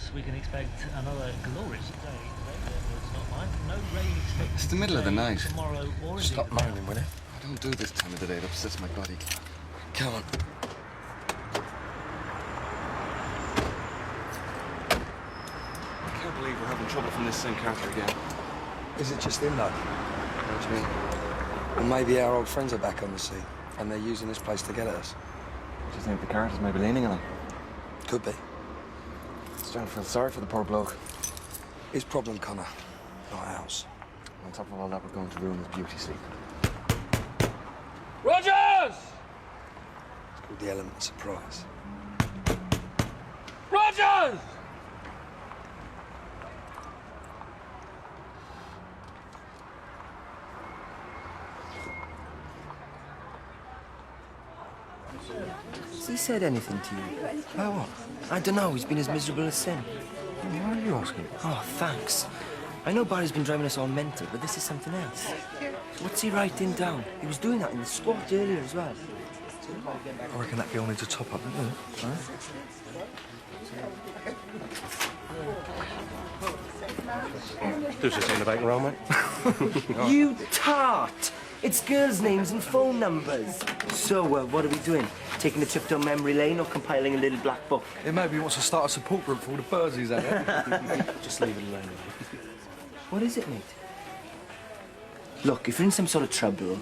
perhaps we can expect another glorious day today. It's not mine. No rain expected. It's the middle of the night. Tomorrow or Stop moaning, will you? I don't do this time of the day. It upsets my body. Come on. I can't believe we're having trouble from this St. Carter again. Is it just him, though? What do you mean? Well, maybe our old friends are back on the scene, and they're using this place to get at us. Do you think the Carters may be leaning on him? Could be. Starting to feel sorry for the poor bloke. His problem, Connor, not ours. On top of all that, we're going to ruin his beauty sleep. Rogers! It's called the element of surprise. Rogers! Has he said anything to you? About what? I don't know. He's been as miserable as sin. Why are you asking? Oh, thanks. I know Barry's been driving us all mental, but this is something else. What's he writing down? He was doing that in the squad earlier as well. I reckon that girl needs a top-up, doesn't it? Does this in the bank roll, mate? You tart! It's girls' names and phone numbers. So, what are we doing? Taking a trip down memory lane or compiling a little black book? Yeah, maybe he wants to start a support group for all the birds he's had. Just leave it alone. What is it, mate? Look, if you're in some sort of trouble...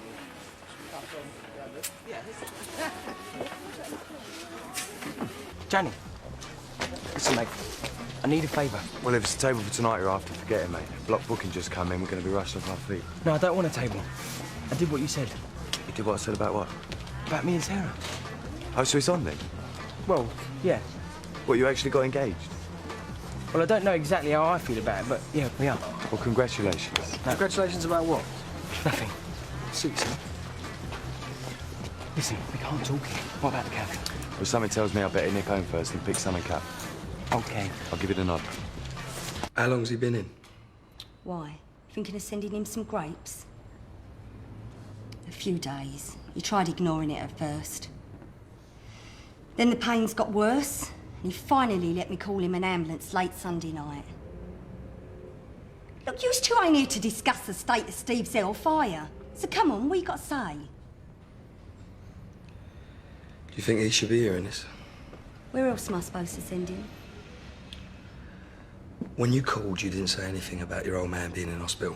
Johnny, listen, mate. I need a favour. Well, if it's a table for tonight, you're after forgetting, mate. Block booking just come in. We're going to be rushed off our feet. No, I don't want a table. I did what you said. You did what I said about what? About me and Sarah. Oh, so it's on then? Well, yeah. What, you actually got engaged? Well, I don't know exactly how I feel about it, but yeah, we are. Well, congratulations. No. Congratulations about what? Nothing. Suit yourself. Listen, we can't talk here. What about the cafe? Well, something tells me I better nick home first and pick something up. Okay. I'll give it a nod. How long's he been in? Why? Thinking of sending him some grapes? A few days. He tried ignoring it at first. Then the pains got worse, and he finally let me call him an ambulance late Sunday night. Look, you two ain't here to discuss the state of Steve's hellfire. So come on, what you got to say? Do you think he should be hearing this? Where else am I supposed to send him? When you called, you didn't say anything about your old man being in hospital.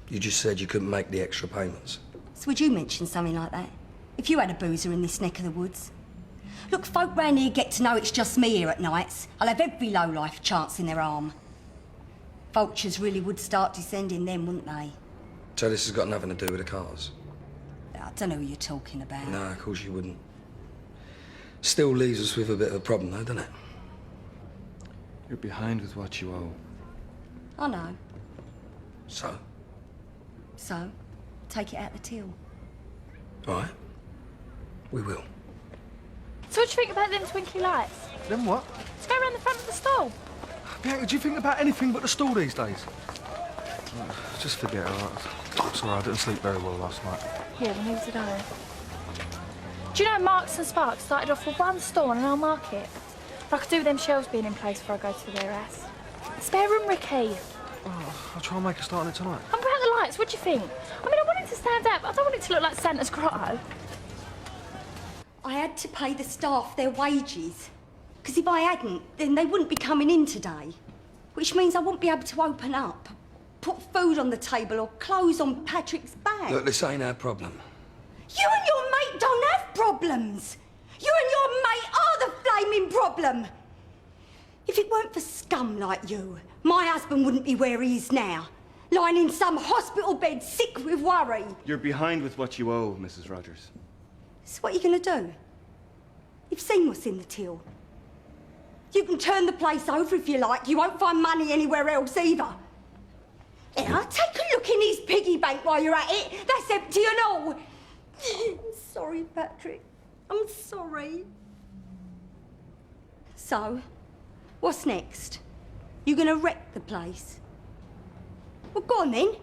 You just said you couldn't make the extra payments. So would you mention something like that? If you had a boozer in this neck of the woods? Look, folk round here get to know it's just me here at nights. I'll have every lowlife chance in their arm. Vultures really would start descending then, wouldn't they? So this has got nothing to do with the cars? I don't know who you're talking about. No, of course you wouldn't. Still leaves us with a bit of a problem, though, doesn't it? You're behind with what you owe. I know. So? So, take it out the till. All right. We will. So what do you think about them twinkly lights? Then what? Let's go around the front of the stall. Bianca, do you think about anything but the stall these days? Just forget it, all right? Sorry, I didn't sleep very well last night. Yeah, well, neither did I. Do you know Marks and Sparks started off with one store in our market? I could do with them shelves being in place before I go to the warehouse. Spare room, Ricky. Oh, I'll try and make a start on it tonight. And about the lights, what do you think? I mean, I want it to stand out, but I don't want it to look like Santa's grotto. I had to pay the staff their wages. Because if I hadn't, then they wouldn't be coming in today. Which means I wouldn't be able to open up, put food on the table or clothes on Patrick's back. Look, this ain't our problem. You and your mate don't have problems. You and your mate are the flaming problem. If it weren't for scum like you, my husband wouldn't be where he is now, lying in some hospital bed sick with worry. You're behind with what you owe, Mrs. Rogers. So what are you going to do? You've seen what's in the till. You can turn the place over if you like. You won't find money anywhere else either. Yeah, take a look in his piggy bank while you're at it. That's empty and all. I'm sorry, Patrick. I'm sorry. So, what's next? You gonna wreck the place? Well, go on then.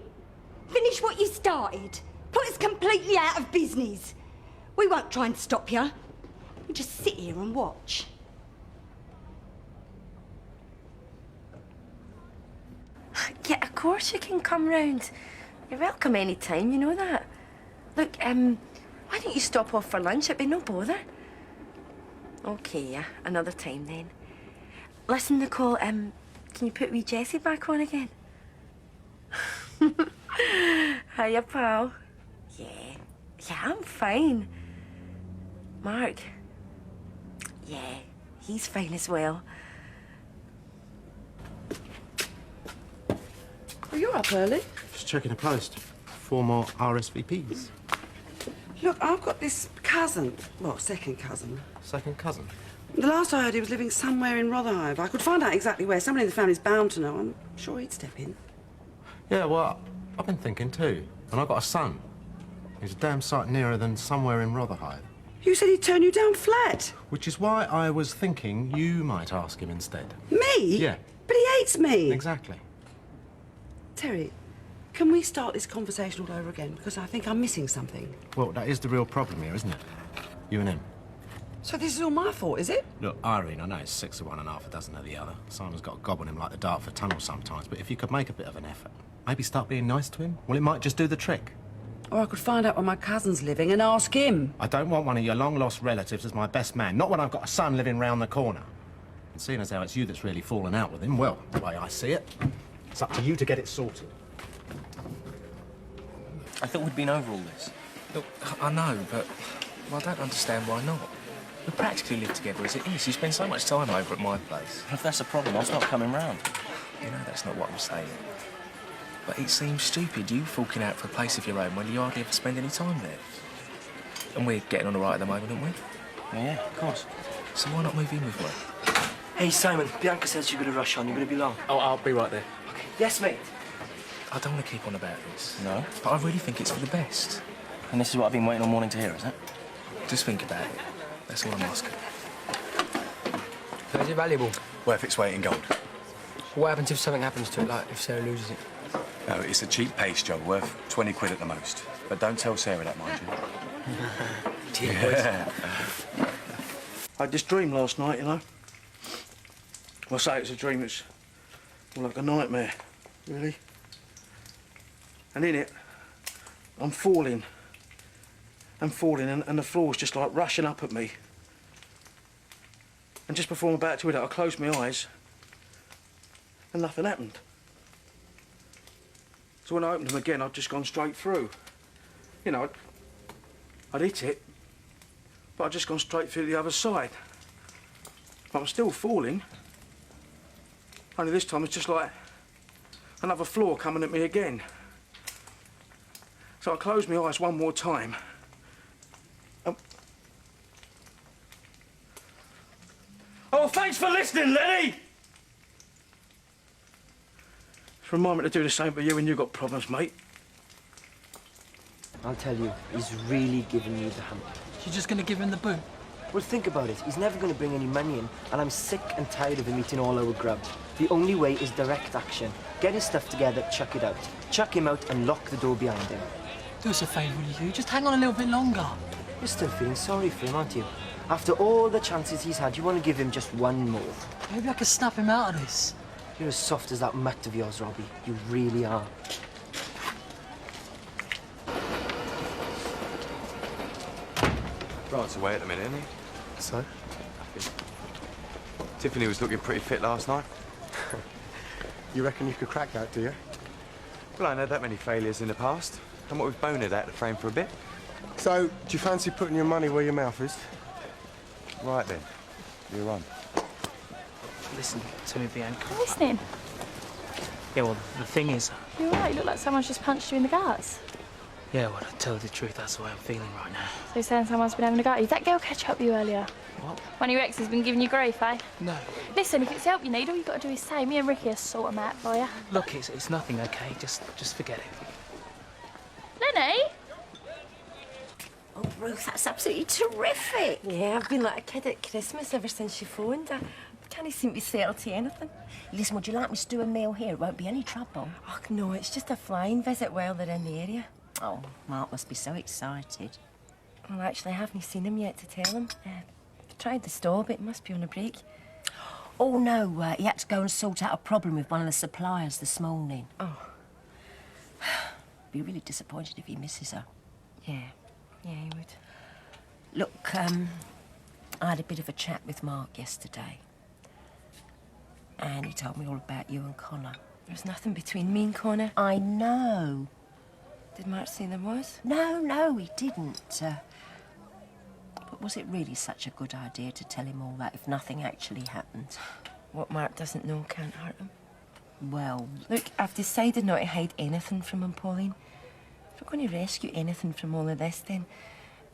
Finish what you started. Put us completely out of business. We won't try and stop you. We'll just sit here and watch. course you can come round. You're welcome any time, you know that. Look, why don't you stop off for lunch? It'd be no bother. Okay, yeah, another time then. Listen, Nicole, can you put wee Jessie back on again? Hiya, pal. Yeah, I'm fine. Mark? Yeah, he's fine as well. Well, you're up early. Just checking the post. 4 more RSVPs. Look, I've got this cousin. Well, second cousin. Second cousin? The last I heard, he was living somewhere in Rotherhithe. I could find out exactly where. Somebody in the family's bound to know. I'm sure he'd step in. Yeah, well, I've been thinking too. And I've got a son. He's a damn sight nearer than somewhere in Rotherhithe. You said he'd turn you down flat. Which is why I was thinking you might ask him instead. Me? Yeah. But he hates me. Exactly. Terry, can we start this conversation all over again? Because I think I'm missing something. Well, that is the real problem here, isn't it? You and him. So this is all my fault, is it? Look, Irene, I know it's 6 of one and half a dozen of the other. Simon's got a gob on him like the Dartford Tunnel sometimes, but if you could make a bit of an effort, maybe start being nice to him, well, it might just do the trick. Or I could find out where my cousin's living and ask him. I don't want one of your long-lost relatives as my best man, not when I've got a son living round the corner. And seeing as how it's you that's really fallen out with him, well, the way I see it, it's up to you to get it sorted. I thought we'd been over all this. Look, I know, but I don't understand why not. We practically live together as it is. You spend so much time over at my place. If that's a problem, I'll stop coming round. You know that's not what I'm saying. But it seems stupid, you forking out for a place of your own when you hardly ever spend any time there. And we're getting on all right at the moment, aren't we? Yeah, of course. So why not move in with me? Hey, Simon, Bianca says you're going to rush on. You're going to be long. Oh, I'll be right there. Okay. Yes, mate. I don't want to keep on about this. No? But I really think it's for the best. And this is what I've been waiting all morning to hear, is it? Just think about it. That's all I'm asking. So is it valuable? Worth its weight in gold. What happens if something happens to it, like if Sarah loses it? No, it's a cheap paste job, worth 20 quid at the most. But don't tell Sarah that, mind you. Cheap boys. I had this dream last night, you know. Well, I say it's a dream, it's more like a nightmare, really. And in it, I'm falling. And the floor's just like rushing up at me. And just before I'm about to hit it, I closed my eyes and nothing happened. So when I opened them again, I'd just gone straight through. You know, I'd hit it, but I'd just gone straight through the other side. But I'm still falling. Only this time it's just like another floor coming at me again. So I closed my eyes one more time. Oh, thanks for listening, Lenny! Just remind me to do the same for you when you've got problems, mate. I'll tell you, he's really giving you the hump. You're just going to give him the boot? Well, think about it. He's never going to bring any money in, and I'm sick and tired of him eating all our grub. The only way is direct action. Get his stuff together, chuck it out. Chuck him out and lock the door behind him. Do us a favour, will you? Just hang on a little bit longer. You're still feeling sorry for him, aren't you? After all the chances he's had, you want to give him just one more. Maybe I could snap him out of this. You're as soft as that mutt of yours, Robbie. You really are. Grant's away at the minute, isn't he? So? Tiffany was looking pretty fit last night. You reckon you could crack that, do you? Well, I know that many failures in the past. And what with Boner that to frame for a bit. So, do you fancy putting your money where your mouth is? Right then, you're on. Listen to me, Bianca. I'm listening. Yeah, well, the thing is... You're right, you look like someone's just punched you in the guts. Yeah, well, to tell you the truth, that's the way I'm feeling right now. So you're saying someone's been having a go at you? Did that girl catch up with you earlier? What? One of your exes has been giving you grief, eh? No. Listen, if it's help you need, all you've got to do is say, me and Ricky will sort them out for you. Look, it's nothing, OK? Just forget it. Lenny? Oh, Ruth, that's absolutely terrific. Yeah, I've been like a kid at Christmas ever since you phoned. I can't seem to settle to anything. Listen, would you like me to do a meal here? It won't be any trouble. Oh, no, it's just a flying visit while they're in the area. Oh, Mark must be so excited. Well, actually, I haven't seen him yet to tell him. Tried the store, but it must be on a break. Oh, no, he had to go and sort out a problem with one of the suppliers this morning. Oh. Be really disappointed if he misses her. Yeah. Yeah, he would. Look, I had a bit of a chat with Mark yesterday. And he told me all about you and Connor. There's nothing between me and Connor. I know. Did Mark say there was? No, he didn't. But was it really such a good idea to tell him all that if nothing actually happened? What Mark doesn't know can't hurt him. Well... Look, I've decided not to hide anything from him, Pauline. If we're going to rescue anything from all of this, then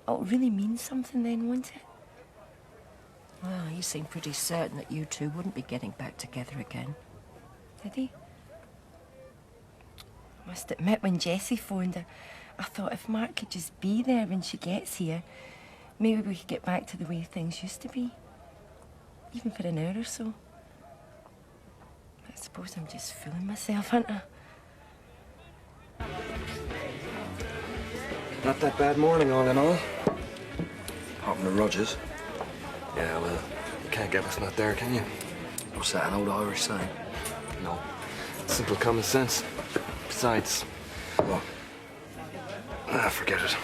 it'll really mean something then, won't it? Well, he seemed pretty certain that you two wouldn't be getting back together again. Did he? I must admit, when Jessie phoned her, I thought if Mark could just be there when she gets here, maybe we could get back to the way things used to be. Even for an hour or so. I suppose I'm just fooling myself, aren't I? Not that bad morning, all in all. Apart from the Rogers. Yeah, well, you can't get what's not there, can you? What's that, an old Irish saying? No. Simple common sense. Besides... What? Ah, forget it.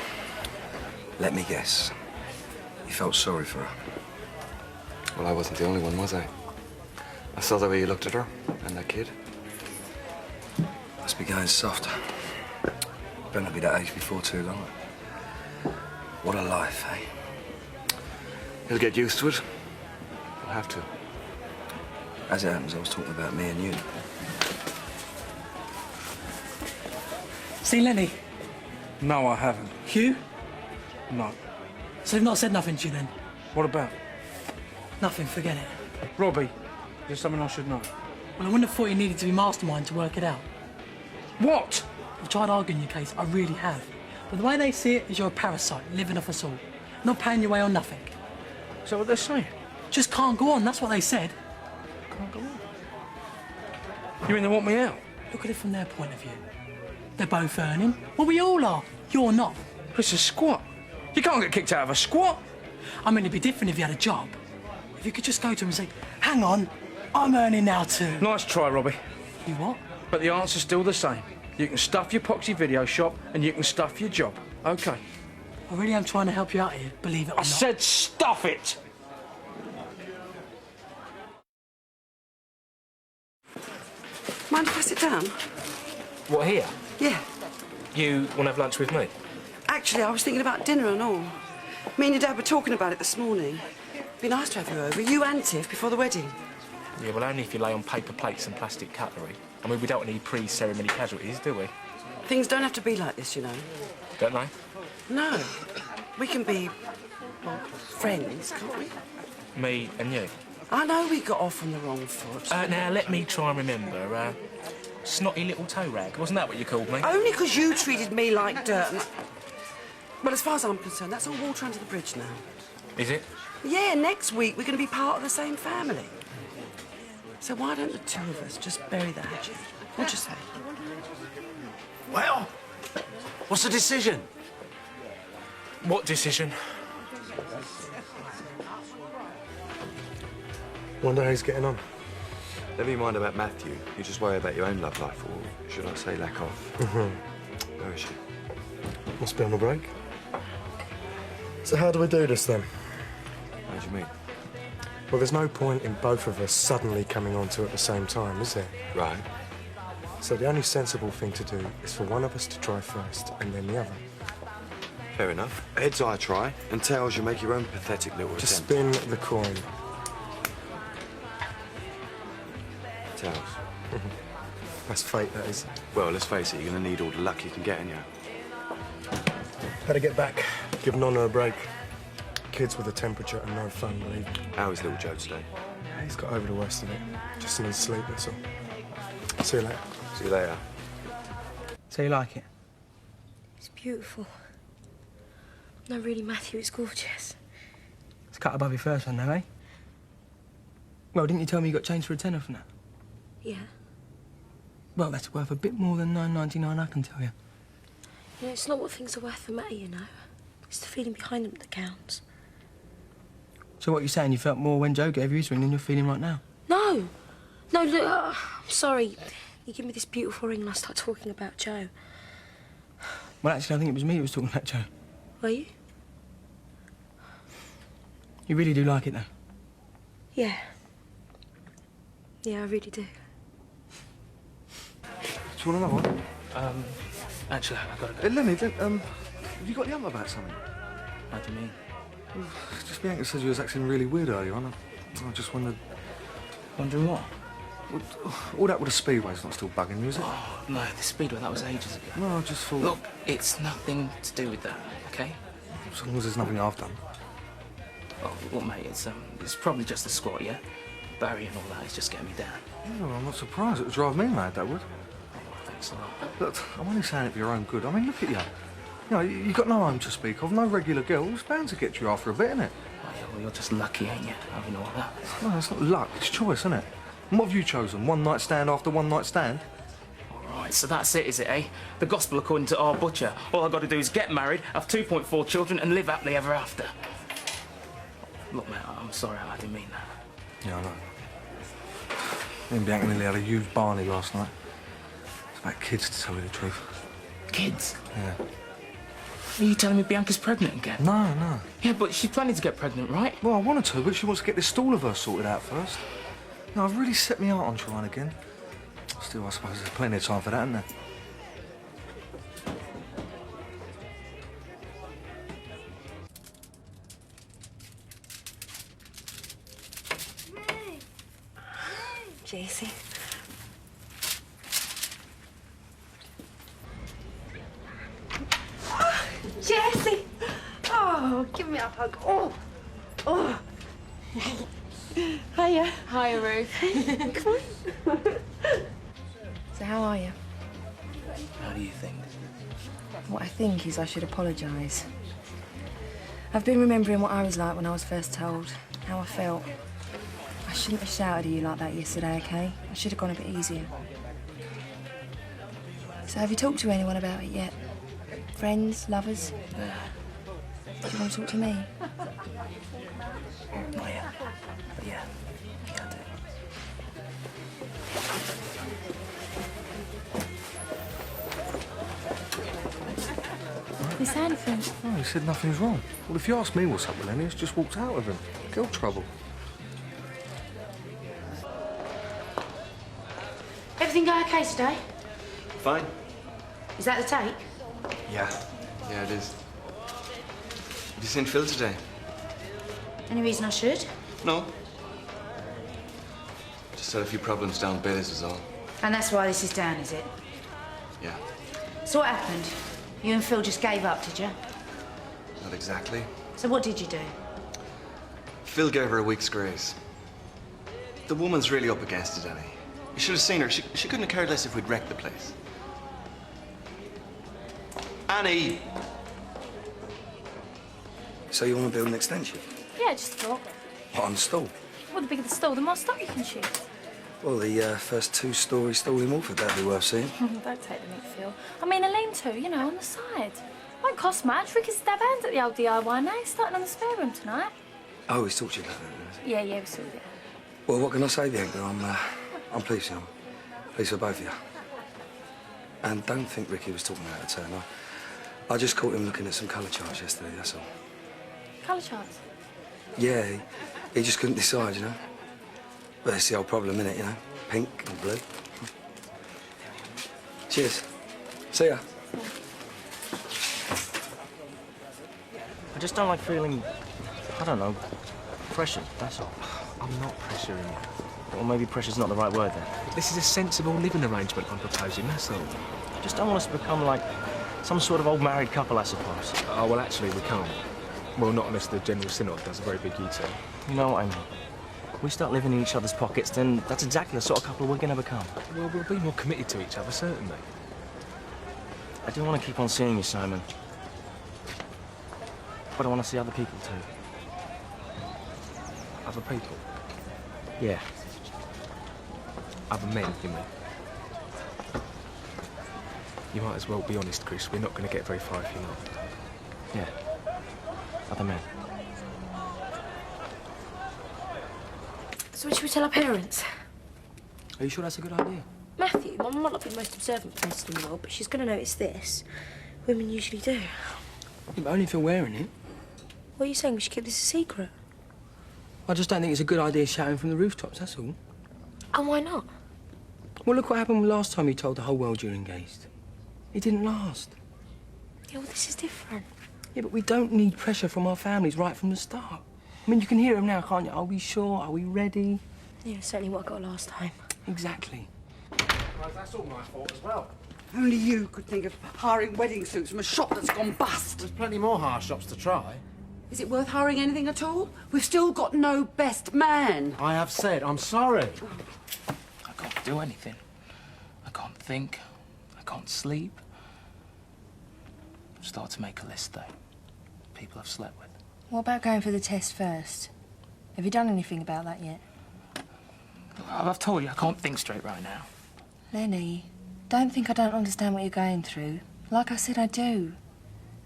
Let me guess. You felt sorry for her. Well, I wasn't the only one, was I? I saw the way you looked at her and that kid. Must be going soft. Better not be that age before too long. What a life, eh? He'll get used to it. He'll have to. As it happens, I was talking about me and you. Seen Lenny? No, I haven't. Hugh? No. So they've not said nothing to you then? What about? Nothing, forget it. Robbie, there's something I should know. Well, I wouldn't have thought you needed to be mastermind to work it out. What? I've tried arguing your case, I really have. But the way they see it is you're a parasite, living off us all. Not paying your way on nothing. Is that what they're saying? Just can't go on, that's what they said. Can't go on. You mean they want me out? Look at it from their point of view. They're both earning. Well, we all are. You're not. It's a squat. You can't get kicked out of a squat. I mean, it'd be different if you had a job. If you could just go to him and say, hang on, I'm earning now too. Nice try, Robbie. You what? But the answer's still the same. You can stuff your poxy video shop and you can stuff your job. OK. I really am trying to help you out here, believe it or not. I said stuff it! Mind if I sit down? What, here? Yeah. You want to have lunch with me? Actually, I was thinking about dinner and all. Me and your dad were talking about it this morning. It'd be nice to have you over, you and Tiff, before the wedding. Yeah, well, only if you lay on paper plates and plastic cutlery. I mean, we don't want any pre-ceremony casualties, do we? Things don't have to be like this, you know. Don't they? No. We can be, well, friends, can't we? Me and you? I know we got off on the wrong foot. Now, let me try and remember. Snotty little toe rag. Wasn't that what you called me? Only because you treated me like dirt. Well, as far as I'm concerned, that's all water under the bridge now. Is it? Yeah, next week we're going to be part of the same family. So why don't the two of us just bury the hatchet? What'd you say? Well, what's the decision? What decision? Wonder how he's getting on. Never you mind about Matthew. You just worry about your own love life, or should I say lack of. Where is she? Must be on a break. So how do we do this then? What do you mean? Well, there's no point in both of us suddenly coming onto at the same time, is there? Right. So the only sensible thing to do is for one of us to try first and then the other. Fair enough. Heads I try, and tails you make your own pathetic little Just attempt. spin the coin. Tails. That's fate, that is. Well, let's face it, you're going to need all the luck you can get, aren't you? Better get back. Give Nonna a break. Kids with a temperature and no fun, believe me. How is little Joe today? He's got over the worst of it. Just needs sleep, that's all. See you later. See you later. So you like it? It's beautiful. No, really, Matthew, it's gorgeous. It's cut above your first one, though, eh? Well, didn't you tell me you got changed for a tenner from that? Yeah. Well, that's worth a bit more than $9.99, I can tell you. Yeah, it's not what things are worth that matter, you know. It's the feeling behind them that counts. So what you're saying, you felt more when Joe gave you his ring than you're feeling right now? No. No, look, I'm sorry. You give me this beautiful ring and I start talking about Joe. Well, actually, I think it was me who was talking about Joe. Were you? You really do like it, though? Yeah. Yeah, I really do. Do you want another one? Actually, I've got to go. Hey, Lenny, have you got the ump about something? How do you mean? Well, just Bianca said you was acting really weird earlier on. I just wondered... Wondering what? Well, all that with the Speedway's not still bugging you, is it? Oh, no, the Speedway, that was ages ago. No, I just thought... Look, it's nothing to do with that, OK? As long as there's nothing I've done. Oh, look, mate, it's probably just the squat, yeah? Barry and all that is just getting me down. Yeah, well, I'm not surprised. It would drive me mad, that would. Thanks a lot. Look, I'm only saying it for your own good. I mean, look at you. You know, you've got no home to speak of, no regular girl. It's bound to get you after a bit, isn't it? Oh, yeah, well, you're just lucky, ain't you, having all that? No, it's not luck. It's choice, isn't it? And what have you chosen? One night stand after one night stand? All right, so that's it, is it, eh? The gospel according to our butcher. All I've got to do is get married, have 2.4 children, and live happily ever after. Look, mate, I'm sorry, I didn't mean that. Yeah, I know. Me and Bianca nearly had a huge Barney last night. It's about kids, to tell you the truth. Kids? Yeah. Are you telling me Bianca's pregnant again? No, no. Yeah, but she's planning to get pregnant, right? Well, I wanted to, but she wants to get this stall of hers sorted out first. No, I've really set me heart on trying again. Still, I suppose there's plenty of time for that, isn't there? Jessie. Oh, Jessie! Oh, give me a hug. Oh! Oh! Hiya. Hiya, Ruth. Come on. So how are you? How do you think? What I think is I should apologise. I've been remembering what I was like when I was first told, how I felt. I shouldn't have shouted at you like that yesterday, OK? I should have gone a bit easier. So have you talked to anyone about it yet? Friends, lovers? Do you want to talk to me? Oh, yeah. But yeah, I do. Is there anything? No, he said nothing's wrong. Well, if you ask me what's up with Lenny, it's just walked out with him. Girl trouble. Everything go okay today? Fine. Is that the take? Yeah. Yeah, it is. Have you seen Phil today? Any reason I should? No. Just had a few problems down Billy's is all. And that's why this is down, is it? Yeah. So what happened? You and Phil just gave up, did you? Not exactly. So what did you do? Phil gave her a week's grace. The woman's really up against it, Annie. You should have seen her. She couldn't have cared less if we'd wrecked the place. Annie! So you want to build an extension? Yeah, just thought. What, on the stall? Well, the bigger the stall, the more stuff you can choose. Well, the first two-storey stall in Wolford, that'd be worth seeing. Don't take the meat, Phil. I mean, a lean-to, you know, on the side. Won't cost much. We can stab hands at the old DIY now. He's starting on the spare room tonight. Oh, he's talked to you about that, Yeah, we saw it. Well, what can I say, Bianca? I'm pleased, I'm pleased for both of you. And don't think Ricky was talking out of turn. I just caught him looking at some colour charts yesterday, that's all. Colour charts? Yeah, he just couldn't decide, you know. But that's the old problem, innit, you know? Pink and blue. Cheers. See ya. I just don't like feeling, I don't know, pressured, that's all. I'm not pressuring you. Or maybe pressure's not the right word then. This is a sensible living arrangement I'm proposing, that's all. I just don't want us to become like some sort of old married couple, I suppose. Oh, well, actually, we can't. Well, not unless the General Synod does a very big U-turn. You know what I mean? We start living in each other's pockets, then that's exactly the sort of couple we're going to become. Well, we'll be more committed to each other, certainly. I do want to keep on seeing you, Simon. But I want to see other people, too. Other people? Yeah. Other men, you mean? You might as well be honest, Chris. We're not going to get very far if you're not. Yeah. Other men. So should we tell our parents? Are you sure that's a good idea? Matthew, Mum might not be the most observant person in the world, but she's going to notice this. Women usually do. Yeah, but only if you're wearing it. What are you saying? We should keep this a secret? I just don't think it's a good idea shouting from the rooftops, that's all. And why not? Well, look what happened last time you told the whole world you're engaged. It didn't last. Yeah, well, this is different. Yeah, but we don't need pressure from our families right from the start. I mean, you can hear them now, can't you? Are we sure? Are we ready? Yeah, certainly what I got last time. Exactly. Well, that's all my fault as well. Only you could think of hiring wedding suits from a shop that's gone bust. There's plenty more hire shops to try. Is it worth hiring anything at all? We've still got no best man. I have said I'm sorry. I can't do anything. I can't think. I can't sleep. Start to make a list, though. People I've slept with. What about going for the test first? Have you done anything about that yet? I've told you, I can't think straight right now. Lenny, don't think I don't understand what you're going through. Like I said, I do.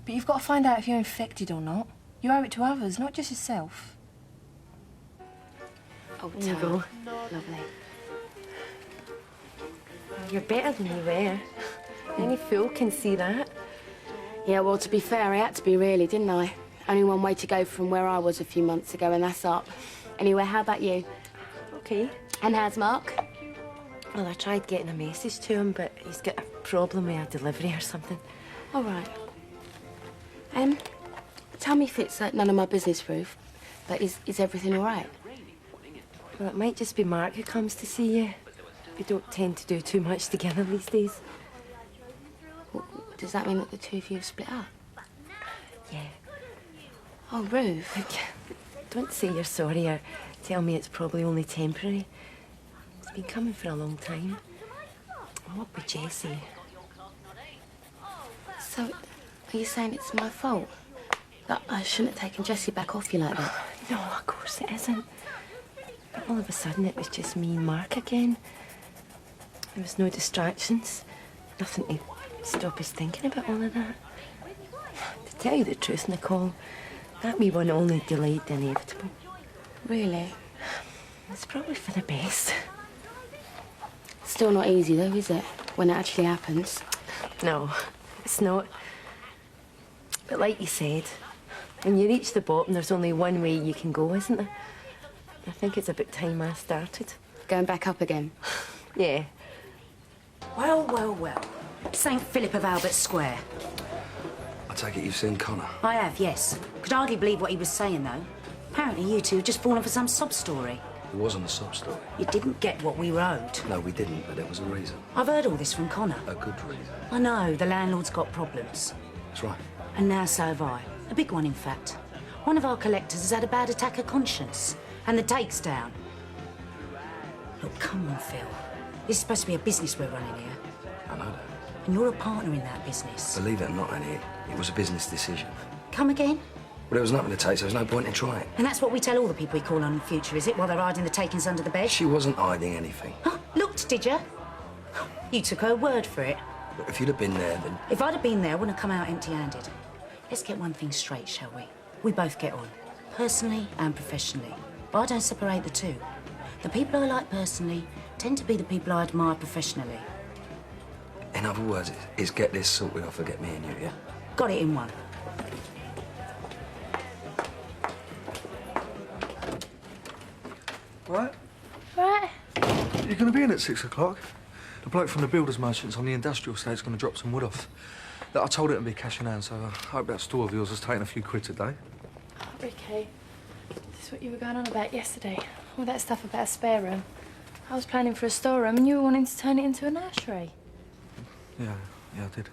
But you've got to find out if you're infected or not. You owe it to others, not just yourself. Oh, There you go. Lovely. You're better than you were. Any fool can see that. Yeah, well, to be fair, I had to be really, didn't I? Only one way to go from where I was a few months ago, and that's up. Anyway, how about you? Okay. And how's Mark? Well, I tried getting a message to him, but he's got a problem with a delivery or something. All right. Tell me if it's none of my business, Ruth, but is everything all right? Well, it might just be Mark who comes to see you. We don't tend to do too much together these days. Does that mean that the two of you have split up? Yeah. Oh, Ruth. Don't say you're sorry or tell me it's probably only temporary. It's been coming for a long time. And what with Jessie? So, are you saying it's my fault? That I shouldn't have taken Jessie back off you like that? No, of course it isn't. But all of a sudden it was just me and Mark again. There was no distractions. Nothing to stop us thinking about all of that. To tell you the truth, Nicole, that wee one only delayed the inevitable. Really? It's probably for the best. Still not easy, though, is it? When it actually happens. No, it's not. But like you said, when you reach the bottom, there's only one way you can go, isn't there? I think it's about time I started. Going back up again? Yeah. Well, well, well. St. Philip of Albert Square. I take it you've seen Connor. I have, yes. Could hardly believe what he was saying, though. Apparently you two have just fallen for some sob story. It wasn't a sob story. You didn't get what we were owed. No, we didn't, but there was a reason. I've heard all this from Connor. A good reason. I know, the landlord's got problems. That's right. And now so have I. A big one, in fact. One of our collectors has had a bad attack of conscience. And the take's down. Look, come on, Phil. This is supposed to be a business we're running here. I know that. And you're a partner in that business. Believe it or not, Annie, it was a business decision. Come again? Well, there was nothing to take, so there was no point in trying. And that's what we tell all the people we call on in future, is it? While they're hiding the takings under the bed? She wasn't hiding anything. Huh? Looked, did you? You took her word for it. But if you'd have been there, then... If I'd have been there, I wouldn't have come out empty-handed. Let's get one thing straight, shall we? We both get on, personally and professionally. But I don't separate the two. The people I like personally tend to be the people I admire professionally. In other words, it's get this sorted off or get me and you, yeah? Got it in one. Right? Right. You're going to be in at 6 o'clock. The bloke from the builder's merchants on the industrial estate's going to drop some wood off. Look, I told it to be cash in hand, so I hope that store of yours has taken a few quid today. Oh, Ricky, this is what you were going on about yesterday. All that stuff about a spare room. I was planning for a storeroom and you were wanting to turn it into a nursery. Yeah, I did.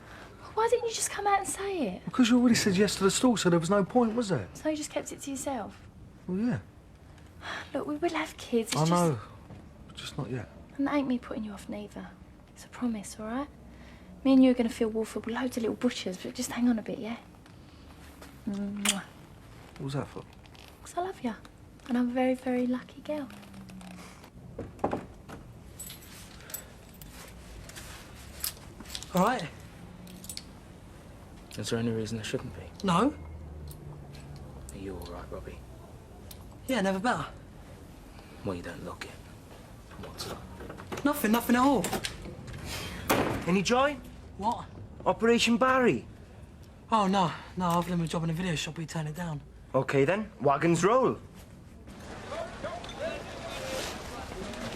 Why didn't you just come out and say it? Because you already said yes to the store, so there was no point, was there? So you just kept it to yourself? Well, yeah. Look, we will have kids. It's I know. Just not yet. And that ain't me putting you off neither. It's a promise, all right? Me and you are going to fill Wolford with loads of little butchers, but just hang on a bit, yeah? Mwah. What was that for? Because I love you. And I'm a very, very lucky girl. All right. Is there any reason there shouldn't be? No. Are you all right, Robbie? Yeah, never better. Well, you don't look it. What's up? Nothing at all. Any joy? What? Operation Barry. Oh, no. No, I offered him a job in a video shop, he turned it down. Okay then, wagons roll.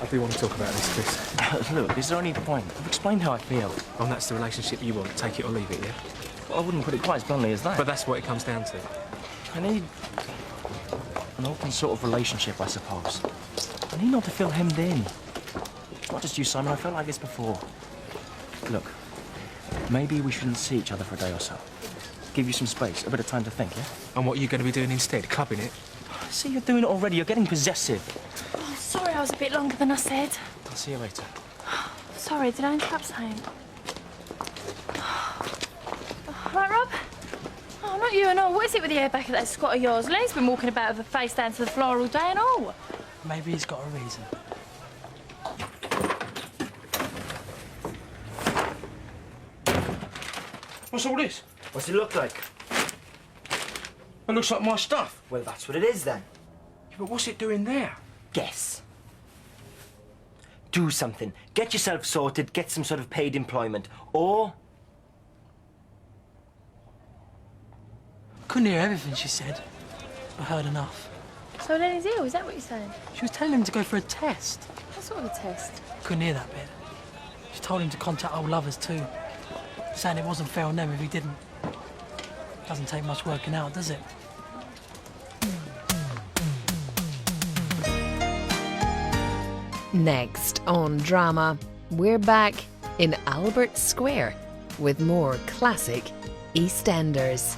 I do want to talk about this, Chris. Look, is there any point? I've explained how I feel. Oh, that's the relationship you want. Take it or leave it, yeah? Well, I wouldn't put it quite as bluntly as that. But that's what it comes down to. I need an open sort of relationship, I suppose. I need not to feel hemmed in. It's not just you, Simon. I felt like this before. Look, maybe we shouldn't see each other for a day or so. Give you some space, a bit of time to think, yeah? And what are you going to be doing instead? Clubbing it? See, you're doing it already. You're getting possessive. Oh, sorry I was a bit longer than I said. I'll see you later. Sorry, did I interrupt something? Right, Rob? Oh, not you and all. What is it with the hair back of that squat of yours? Lenny's been walking about with a face down to the floor all day and all. Maybe he's got a reason. What's all this? What's it look like? It looks like my stuff. Well, that's what it is then. Yeah, but what's it doing there? Guess. Do something. Get yourself sorted, get some sort of paid employment. Or... Couldn't hear everything she said, but heard enough. So Lenny's ill, is that what you're saying? She was telling him to go for a test. What sort of a test? Couldn't hear that bit. She told him to contact old lovers too, saying it wasn't fair on them if he didn't. Doesn't take much working out, does it? Next on Drama, we're back in Albert Square with more classic Eastenders.